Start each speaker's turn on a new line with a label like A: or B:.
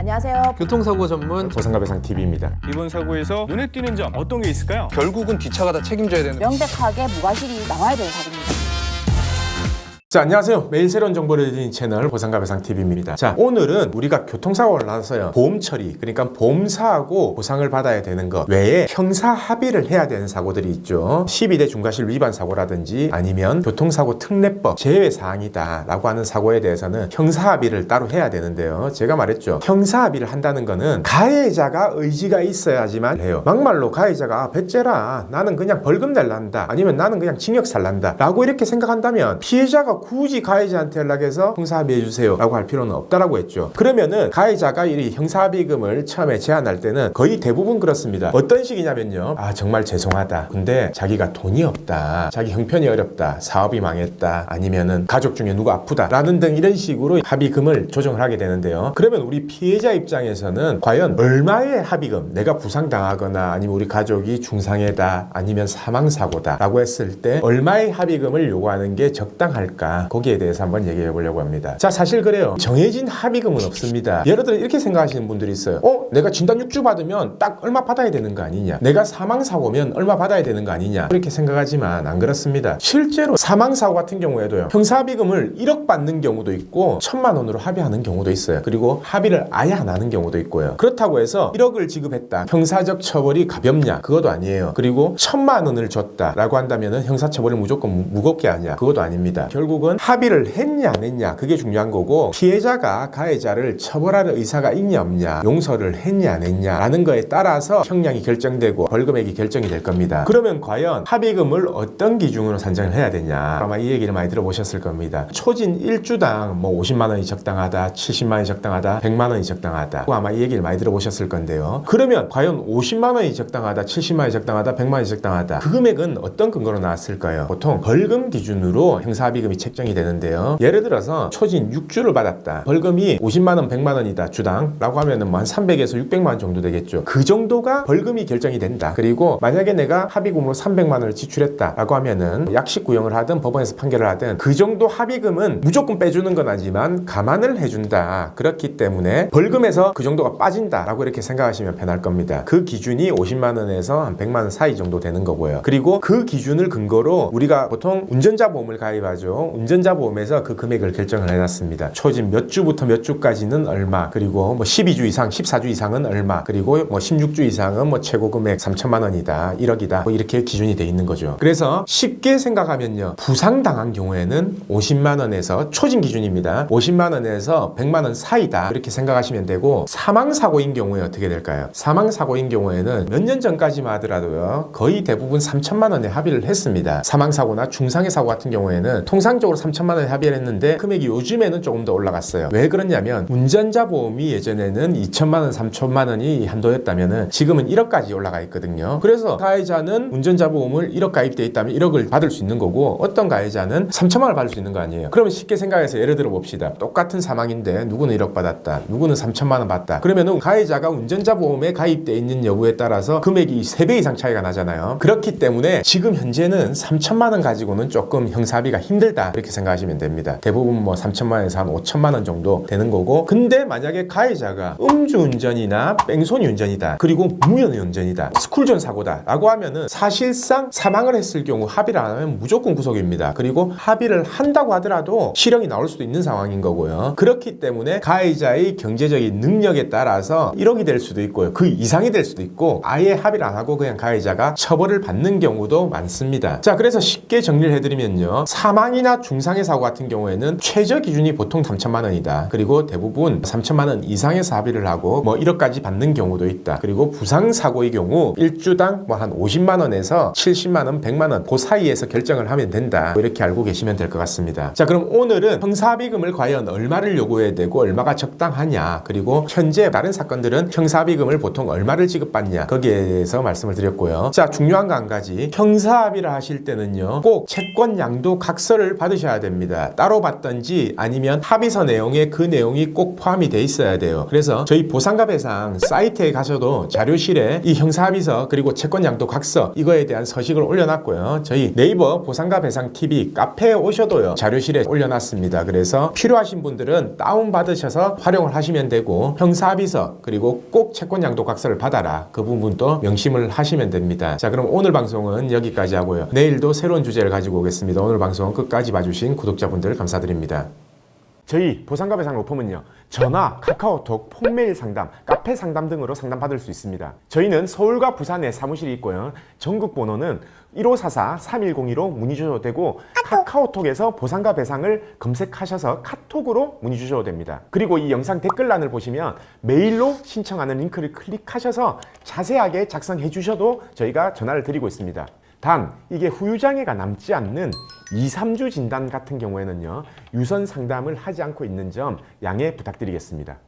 A: 안녕하세요.
B: 교통사고 전문
C: 보상가배상TV입니다.
D: 이번 사고에서 눈에 띄는 점 어떤 게 있을까요?
E: 결국은 뒷차가 다 책임져야 되는.
A: 명백하게 무과실이 나와야 되는 사고입니다.
C: 자, 안녕하세요. 매일 새로운 정보를 드리는 채널 보상가배상TV입니다. 자, 오늘은 우리가 교통사고를 나서요, 보험 처리, 그러니까 보험사하고 보상을 받아야 되는 것 외에 형사 합의를 해야 되는 사고들이 있죠. 12대 중과실 위반 사고라든지 아니면 교통사고 특례법 제외사항이다 라고 하는 사고에 대해서는 형사 합의를 따로 해야 되는데요. 제가 말했죠. 형사 합의를 한다는 거는 가해자가 의지가 있어야지만 해요. 막말로 가해자가 배째라, 나는 그냥 벌금 낼란다, 아니면 나는 그냥 징역 살란다 라고 이렇게 생각한다면 피해자가 굳이 가해자한테 연락해서 형사합의해 주세요 라고 할 필요는 없다라고 했죠. 그러면은 가해자가 이 형사합의금을 처음에 제안할 때는 거의 대부분 그렇습니다. 어떤 식이냐면요, 정말 죄송하다, 근데 자기가 돈이 없다, 자기 형편이 어렵다, 사업이 망했다, 아니면은 가족 중에 누가 아프다 라는 등 이런 식으로 합의금을 조정을 하게 되는데요. 그러면 우리 피해자 입장에서는 과연 얼마의 합의금, 내가 부상당하거나 아니면 우리 가족이 중상해다, 아니면 사망사고다 라고 했을 때 얼마의 합의금을 요구하는 게 적당할까, 거기에 대해서 한번 얘기해 보려고 합니다. 자, 사실 그래요. 정해진 합의금은 없습니다. 예를 들어 이렇게 생각하시는 분들이 있어요. 내가 진단 6주 받으면 딱 얼마 받아야 되는 거 아니냐, 내가 사망사고면 얼마 받아야 되는 거 아니냐, 이렇게 생각하지만 안 그렇습니다. 실제로 사망사고 같은 경우에도요, 형사합의금을 1억 받는 경우도 있고 1,000만 원으로 합의하는 경우도 있어요. 그리고 합의를 아예 안 하는 경우도 있고요. 그렇다고 해서 1억을 지급했다, 형사적 처벌이 가볍냐, 그것도 아니에요. 그리고 1,000만 원을 줬다 라고 한다면 형사처벌을 무조건 무겁게 하냐, 그것도 아닙니다. 결국은 합의를 했냐 안 했냐, 그게 중요한 거고, 피해자가 가해자를 처벌할 의사가 있냐 없냐, 용서를 했냐 안 했냐 라는 거에 따라서 형량이 결정되고 벌금액이 결정이 될 겁니다. 그러면 과연 합의금을 어떤 기준으로 산정을 해야 되냐, 아마 이 얘기를 많이 들어보셨을 겁니다. 초진 1주당 50만 원이 적당하다, 70만 원이 적당하다, 100만 원이 적당하다, 아마 이 얘기를 많이 들어보셨을 건데요. 그러면 과연 50만 원이 적당하다, 70만 원이 적당하다, 100만 원이 적당하다, 그 금액은 어떤 근거로 나왔을까요? 보통 벌금 기준으로 형사합의금이 책정이 되는데요. 예를 들어서 초진 6주를 받았다, 벌금이 50만 원, 100만 원이다 주당 라고 하면은 한 300에서 600만 원 정도 되겠죠. 그 정도가 벌금이 결정이 된다. 그리고 만약에 내가 합의금으로 300만 원을 지출했다 라고 하면은 약식 구형을 하든 법원에서 판결을 하든 그 정도 합의금은 무조건 빼주는 건 아니지만 감안을 해준다. 그렇기 때문에 벌금에서 그 정도가 빠진다 라고 이렇게 생각하시면 편할 겁니다. 그 기준이 50만 원에서 한 100만 원 사이 정도 되는 거고요. 그리고 그 기준을 근거로 우리가 보통 운전자 보험을 가입하죠. 운전자 보험에서 그 금액을 결정을 해놨습니다. 초진 몇 주부터 몇 주까지는 얼마, 그리고 12주 이상, 14주 이상은 얼마, 그리고 16주 이상은 최고 금액 3천만 원이다, 1억이다, 이렇게 기준이 돼 있는 거죠. 그래서 쉽게 생각하면요, 부상당한 경우에는 50만 원에서 초진 기준입니다. 50만 원에서 100만 원 사이다, 이렇게 생각하시면 되고, 사망사고인 경우에 어떻게 될까요? 사망사고인 경우에는 몇 년 전까지만 하더라도요, 거의 대부분 3천만 원에 합의를 했습니다. 사망사고나 중상해 사고 같은 경우에는 통상적으로 3천만 원에 합의를 했는데 금액이 요즘에는 조금 더 올라갔어요. 왜 그러냐면 운전자 보험이 예전에는 2천만 원, 3천만 원이 한도였다면은 지금은 1억까지 올라가 있거든요. 그래서 가해자는 운전자 보험을 1억 가입돼 있다면 1억을 받을 수 있는 거고, 어떤 가해자는 3천만 원을 받을 수 있는 거 아니에요. 그러면 쉽게 생각해서 예를 들어 봅시다. 똑같은 사망인데 누구는 1억 받았다, 누구는 3천만 원 받다. 그러면은 가해자가 운전자 보험에 가입돼 있는 여부에 따라서 금액이 3배 이상 차이가 나잖아요. 그렇기 때문에 지금 현재는 3천만 원 가지고는 조금 형사합의가 힘들다, 이렇게 생각하시면 됩니다. 대부분 3천만 원에서 한 5천만 원 정도 되는 거고, 근데 만약에 가해자가 음주운전이나 뺑소니 운전이다, 그리고 무연 운전이다, 스쿨존 사고다 라고 하면은 사실상 사망을 했을 경우 합의를 안 하면 무조건 구속입니다. 그리고 합의를 한다고 하더라도 실형이 나올 수도 있는 상황인 거고요. 그렇기 때문에 가해자의 경제적인 능력에 따라서 1억이 될 수도 있고요, 그 이상이 될 수도 있고, 아예 합의를 안 하고 그냥 가해자가 처벌을 받는 경우도 많습니다. 자, 그래서 쉽게 정리를 해드리면요, 사망이나 중상해 사고 같은 경우에는 최저 기준이 보통 3천만 원이다. 그리고 대부분 3천만 원 이상에서 합의를 하고 1억까지 받는 경우도 있다. 그리고 부상사고의 경우 1주당 한 50만 원에서 70만 원, 100만 원 그 사이에서 결정을 하면 된다. 이렇게 알고 계시면 될 것 같습니다. 자, 그럼 오늘은 형사합의금을 과연 얼마를 요구해야 되고 얼마가 적당하냐, 그리고 현재 다른 사건들은 형사합의금을 보통 얼마를 지급받냐, 거기에 대해서 말씀을 드렸고요. 자, 중요한 거 한 가지, 형사합의를 하실 때는요, 꼭 채권 양도 각서를 받으 받으셔야 됩니다. 따로 받든지 아니면 합의서 내용에 그 내용이 꼭 포함이 돼 있어야 돼요. 그래서 저희 보상가 배상 사이트에 가셔도 자료실에 이 형사합의서 그리고 채권양도각서 이거에 대한 서식을 올려놨고요. 저희 네이버 보상가 배상 TV 카페에 오셔도요. 자료실에 올려놨습니다. 그래서 필요하신 분들은 다운받으셔서 활용을 하시면 되고 형사합의서 그리고 꼭 채권양도각서를 받아라. 그 부분도 명심을 하시면 됩니다. 자, 그럼 오늘 방송은 여기까지 하고요. 내일도 새로운 주제를 가지고 오겠습니다. 오늘 방송 끝까지 봐주신 구독자분들 감사드립니다. 저희 보상가 배상 로펌은요, 전화, 카카오톡, 폰메일 상담, 카페 상담 등으로 상담받을 수 있습니다. 저희는 서울과 부산에 사무실이 있고요. 전국 번호는 1544-3102로 문의 주셔도 되고 카카오톡에서 보상가 배상을 검색하셔서 카톡으로 문의 주셔도 됩니다. 그리고 이 영상 댓글란을 보시면 메일로 신청하는 링크를 클릭하셔서 자세하게 작성해 주셔도 저희가 전화를 드리고 있습니다. 단 이게 후유장애가 남지 않는 2-3주 진단 같은 경우에는요, 유선 상담을 하지 않고 있는 점 양해 부탁드리겠습니다.